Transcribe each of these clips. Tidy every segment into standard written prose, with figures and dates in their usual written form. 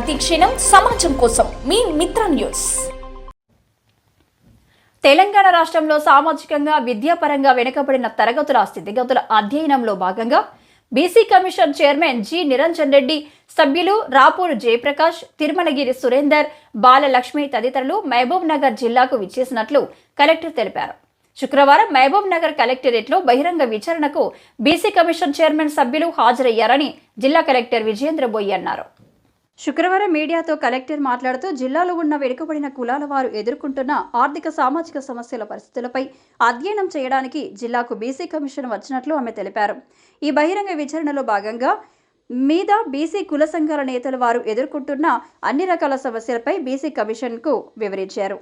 ప్రతి క్షణం సమాజం కోసం మీ మిత్ర న్యూస్. తెలంగాణ రాష్ట్రంలో సామాజికంగా విద్యాపరంగా వెనుకబడిన తరగతుల స్థితిగతుల అధ్యయనంలో భాగంగా BC commission chairman G Niranjan Reddy, సభ్యులు రాపూర్ జయప్రకాష్, తిరుమలగిరి సురేందర్, బాలలక్ష్మి తదితరులు మహబూబ్ నగర్ జిల్లాకు విచ్చేసినట్లు కలెక్టర్ తెలిపారు. శుక్రవారం మహబూబ్ నగర్ కలెక్టరేట్లో బహిరంగ విచారణకు బీసీ కమిషన్ చైర్మన్ సభ్యులు హాజరయ్యారని జిల్లా కలెక్టర్ విజయేంద్ర బోయి అన్నారు. శుక్రవారం మీడియాతో కలెక్టర్ మాట్లాడుతూ జిల్లాలో ఉన్న వెనుకబడిన కులాల వారు ఎదుర్కొంటున్న ఆర్థిక సామాజిక సమస్యల పరిస్థితులపై అధ్యయనం చేయడానికి జిల్లాకు బీసీ కమిషన్ వచ్చినట్లు ఆమె తెలిపారు. ఈ బహిరంగ విచారణలో భాగంగా బీసీ కుల సంఘాల నేతల వారు ఎదుర్కొంటున్న అన్ని రకాల సమస్యలపై బీసీ కమిషన్కు వివరించారు.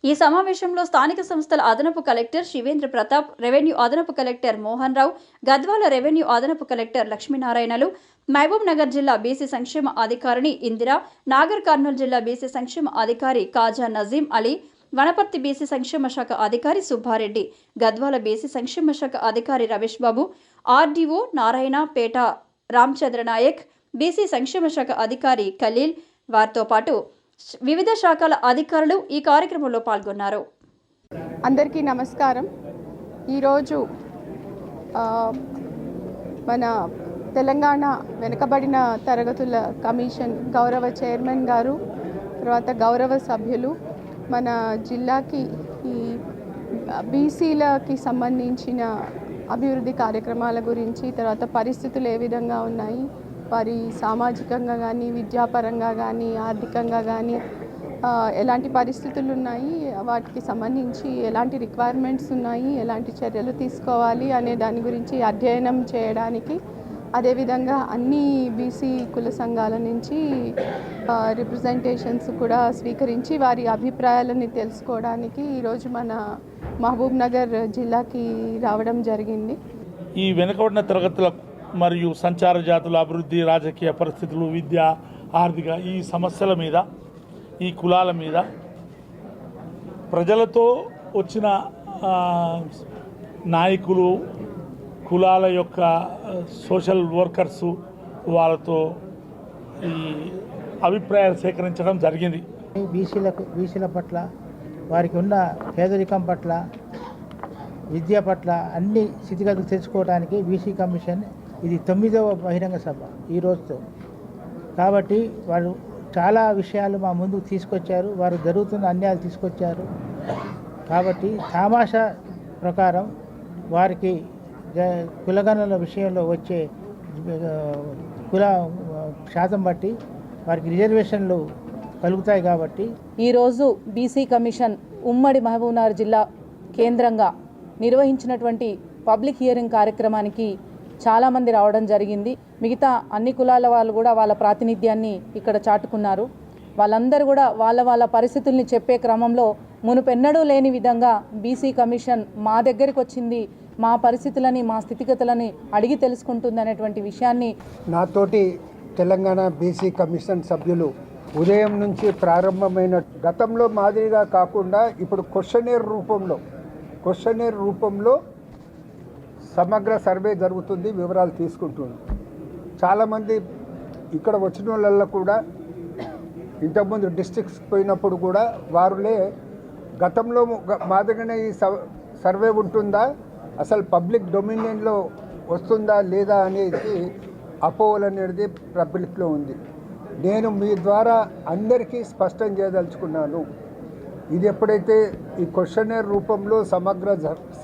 ఈ సమావేశంలో స్థానిక సంస్థల అదనపు కలెక్టర్ శివేంద్ర ప్రతాప్, రెవెన్యూ అదనపు కలెక్టర్ మోహన్ రావు, గద్వాల రెవెన్యూ అదనపు కలెక్టర్ లక్ష్మీనారాయణలు, మహబూబ్ నగర్ జిల్లా బీసీ సంక్షేమ అధికారిని ఇందిరా, నాగర్ కర్నూలు జిల్లా బీసీ సంక్షేమ అధికారి కాజా నజీం అలీ, వనపర్తి బీసీ సంక్షేమ శాఖ అధికారి సుబ్బారెడ్డి, గద్వాల బీసీ సంక్షేమ శాఖ అధికారి రమేష్ బాబు, ఆర్డీఓ నారాయణ పేట రామచంద్ర నాయక్, బీసీ సంక్షేమ శాఖ అధికారి ఖలీల్ వారితో పాటు వివిధ శాఖల అధికారులు ఈ కార్యక్రమంలో పాల్గొన్నారు. అందరికీ నమస్కారం. ఈరోజు మన తెలంగాణ వెనుకబడిన తరగతుల కమిషన్ గౌరవ చైర్మన్ గారు, తర్వాత గౌరవ సభ్యులు మన జిల్లాకి ఈ బీసీలకి సంబంధించిన అభివృద్ధి కార్యక్రమాల గురించి, తర్వాత పరిస్థితులు ఏ విధంగా ఉన్నాయి, వారి సామాజికంగా కానీ, విద్యాపరంగా కానీ, ఆర్థికంగా కానీ ఎలాంటి పరిస్థితులు ఉన్నాయి, వాటికి సంబంధించి ఎలాంటి రిక్వైర్మెంట్స్ ఉన్నాయి, ఎలాంటి చర్యలు తీసుకోవాలి అనే దాని గురించి అధ్యయనం చేయడానికి, అదేవిధంగా అన్ని బీసీ కుల సంఘాల నుంచి రిప్రజెంటేషన్స్ కూడా స్వీకరించి వారి అభిప్రాయాలని తెలుసుకోవడానికి ఈరోజు మన మహబూబ్ నగర్ జిల్లాకి రావడం జరిగింది. ఈ వెనుకబడిన తరగతుల మరియు సంచార జాతుల అభివృద్ధి, రాజకీయ పరిస్థితులు, విద్య, ఆర్థిక ఈ సమస్యల మీద, ఈ కులాల మీద ప్రజలతో వచ్చిన నాయకులు, కులాల యొక్క సోషల్ వర్కర్సు వాళ్ళతో ఈ అభిప్రాయాలు సేకరించడం జరిగింది. బీసీల పట్ల, వారికి ఉన్న పేదరికం పట్ల, విద్య పట్ల అన్ని స్థితిగతులు తెలుసుకోవడానికి బీసీ కమిషన్ ఇది 9వ బహిరంగ సభ ఈ రోజుతో. కాబట్టి వారు చాలా విషయాలు మా ముందుకు తీసుకొచ్చారు, వారు జరుగుతున్న అన్యాయాలు తీసుకొచ్చారు. కాబట్టి తమాషా ప్రకారం వారికి కులగణన విషయంలో వచ్చే కుల శాతం బట్టి వారికి రిజర్వేషన్లు కలుగుతాయి. కాబట్టి ఈరోజు బీసీ కమిషన్ ఉమ్మడి మహబూబ్నగర్ జిల్లా కేంద్రంగా నిర్వహించినటువంటి పబ్లిక్ హియరింగ్ కార్యక్రమానికి చాలామంది రావడం జరిగింది. మిగతా అన్ని కులాల వాళ్ళు కూడా వాళ్ళ ప్రాతినిధ్యాన్ని ఇక్కడ చాటుకున్నారు. వాళ్ళందరూ కూడా వాళ్ళ పరిస్థితుల్ని చెప్పే క్రమంలో మునుపెన్నడూ లేని విధంగా బీసీ కమిషన్ మా దగ్గరికి వచ్చింది, మా పరిస్థితులని, మా స్థితిగతులని అడిగి తెలుసుకుంటుంది అనేటువంటి విషయాన్ని నాతోటి తెలంగాణ బీసీ కమిషన్ సభ్యులు ఉదయం నుంచి ప్రారంభమైన గతంలో మాదిరిగా కాకుండా ఇప్పుడు క్వశ్చనేర్ రూపంలో సమగ్ర సర్వే జరుగుతుంది, వివరాలు తీసుకుంటుంది. చాలామంది ఇక్కడ వచ్చిన వాళ్ళల్లో కూడా ఇంతకుముందు డిస్ట్రిక్ట్స్ పోయినప్పుడు కూడా వారులే గతంలో మాదిరిగానే ఈ సర్వే ఉంటుందా, అసలు పబ్లిక్ డొమినియన్లో వస్తుందా లేదా అనేది అపోహలు అనేది పబ్లిక్లో ఉంది. నేను మీ ద్వారా అందరికీ స్పష్టం చేయదలుచుకున్నాను. ఇది ఎప్పుడైతే ఈ క్వశ్చనేర్ రూపంలో సమగ్ర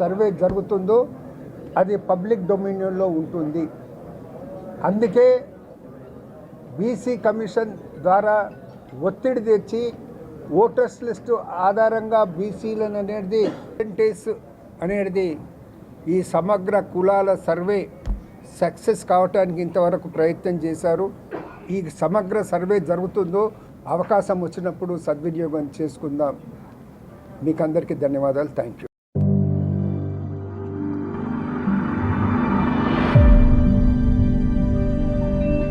సర్వే జరుగుతుందో అది పబ్లిక్ డొమినియన్లో ఉంటుంది. అందుకే బీసీ కమిషన్ ద్వారా ఒత్తిడి తెచ్చి ఓటర్స్ లిస్టు ఆధారంగా బీసీలను అనేది ఈ సమగ్ర కులాల సర్వే సక్సెస్ కావటానికి ఇంతవరకు ప్రయత్నం చేశారు. ఈ సమగ్ర సర్వే జరుగుతుందో అవకాశం వచ్చినప్పుడు సద్వినియోగం చేసుకుందాం. మీకు అందరికీ ధన్యవాదాలు. Thank you.